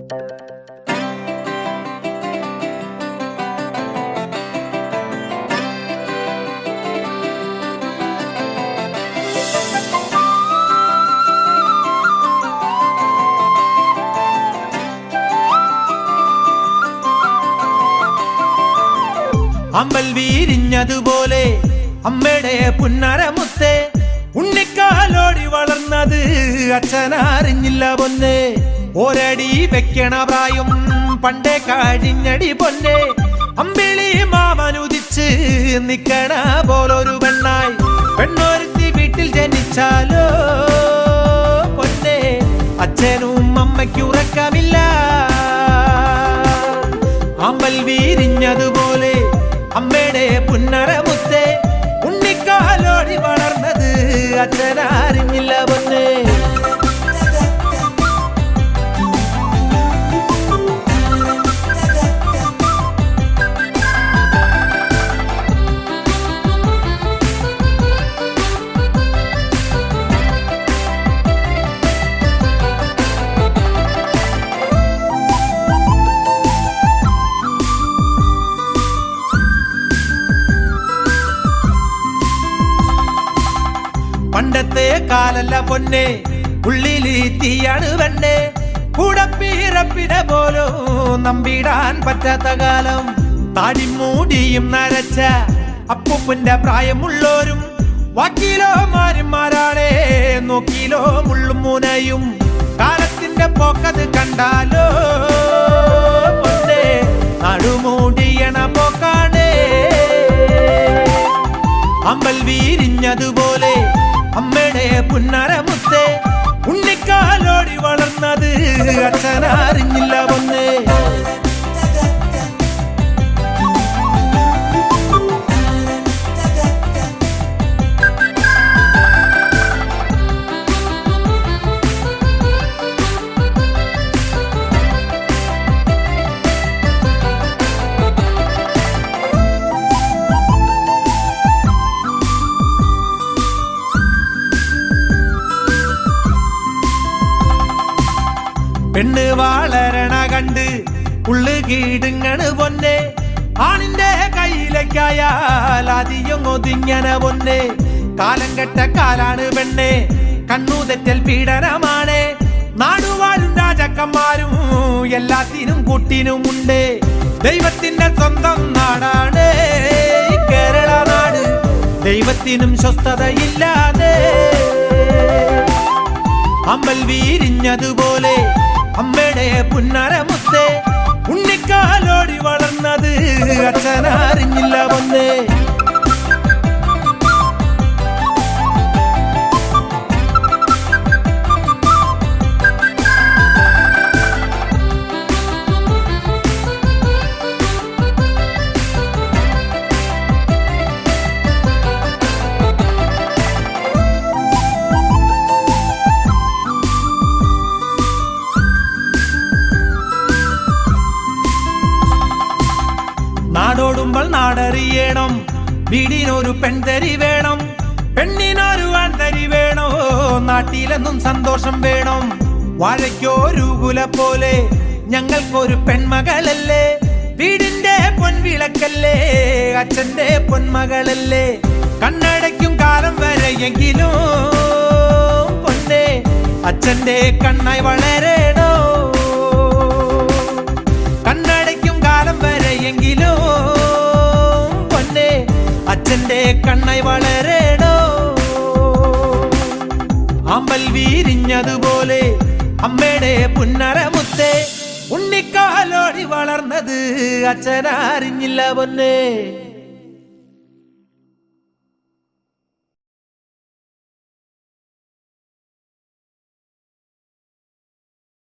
അമ്പൽ വീരിഞ്ഞതുപോലെ അമ്മയുടെ പുന്നരമുത്തേ, ഉണ്ണിക്കാലോടി വളർന്നത് അച്ഛനറിഞ്ഞില്ല പൊന്നെ. ഒരടി വെക്കണ പ്രായം പണ്ടേ കഴിഞ്ഞടി പൊന്നെ. അമ്പിളി മാമനുദിച്ച് നിക്കണ പോലൊരു പെണ്ണായി പെണ്ണൊരുത്തി വീട്ടിൽ ജനിച്ചാലോ പൊന്നെ. അച്ഛനും അമ്മയ്ക്കും ഉറക്കമില്ല. അമ്പൽ വീരിഞ്ഞതുപോലെ അമ്മയുടെ പുന്നരമുത്തേ, ഉണ്ണിക്കാലോടി വളർന്നത് അച്ഛനറിഞ്ഞില്ല പൊന്നെ. പണ്ടത്തെ കാലല്ല പൊന്നെ, ഉള്ളിലി തീയാണ് പെണ്ണെ. കൂടപ്പിറപ്പിനെ പോലോ നമ്പിടാൻ പറ്റാത്ത കാലം. താടിമൂടിയും നരച്ച അപ്പൂപ്പന്റെ പ്രായമുള്ളോരും വാക്കിലോ മാരിമാരാണേ, നോക്കിലോ മുള്ളും മുനയും. കാലത്തിന്റെ പോക്കത് കണ്ടാലോ പൊന്നെ, നടുമൂടിയണ പോക്കാണേ. അമ്പൽ വീരിഞ്ഞതുപോലെ അമ്മയുടെ പുന്നരമുത്തേ, ഉണ്ണിക്കാലോടി വളർന്നത് അച്ഛനറിഞ്ഞില്ല പൊന്നെ. പെണ്ണ് വളരണ കണ്ട് ഉള്ളു കീടുങ്ങണ് പൊന്നെ. ആണിന്റെ കയ്യിലേക്കായാൽ അധികം ഒതുങ്ങന പൊന്നെ. കാലം കെട്ട കാലാണ് പെണ്ണെ, കണ്ണു തെറ്റൽ പീഡനമാണ്. നാടുവാഴും രാജക്കന്മാരും എല്ലാത്തിനും കൂട്ടിനുമുണ്ട്. ദൈവത്തിന്റെ സ്വന്തം നാടാണ് കേരള നാട്, ദൈവത്തിനും സ്വസ്ഥതയില്ലാതെ. അമ്പൽ വീരിഞ്ഞതുപോലെ അമ്മയുടെ പുന്നരമുത്തേ, ഉണ്ണിക്കാലോടി വളർന്നത് അച്ഛനറിഞ്ഞില്ല പൊന്നെ. നാടോടുമ്പോൾ നാടറിയണം, വീടിനൊരു പെൺതരി വേണം, പെണ്ണിനൊരു ആൺതരി വേണോ, നാട്ടിലെന്നും സന്തോഷം വേണം. വാഴയ്ക്കൊരു കുല പോലെ ഞങ്ങൾക്കൊരു പെൺമകളല്ലേ, വീടിന്റെ പൊൻവിളക്കല്ലേ, അച്ഛന്റെ പൊന്മകളല്ലേ. കണ്ണടയ്ക്കും കാലം വരെയെങ്കിലും പൊന്നെ, അച്ഛന്റെ കണ്ണായി വളരണോ. കണ്ണടയ്ക്കും കാലം വരെയെങ്കിലും പൊന്നെ, അച്ഛന്റെ കണ്ണായി വളരണോ. അമ്പൽ വീരിഞ്ഞതുപോലെ അമ്മയുടെ പുന്നരമുത്തേ, ഉണ്ണിക്കാലോടി വളർന്നത് അച്ഛനറിഞ്ഞില്ല പൊന്നെ.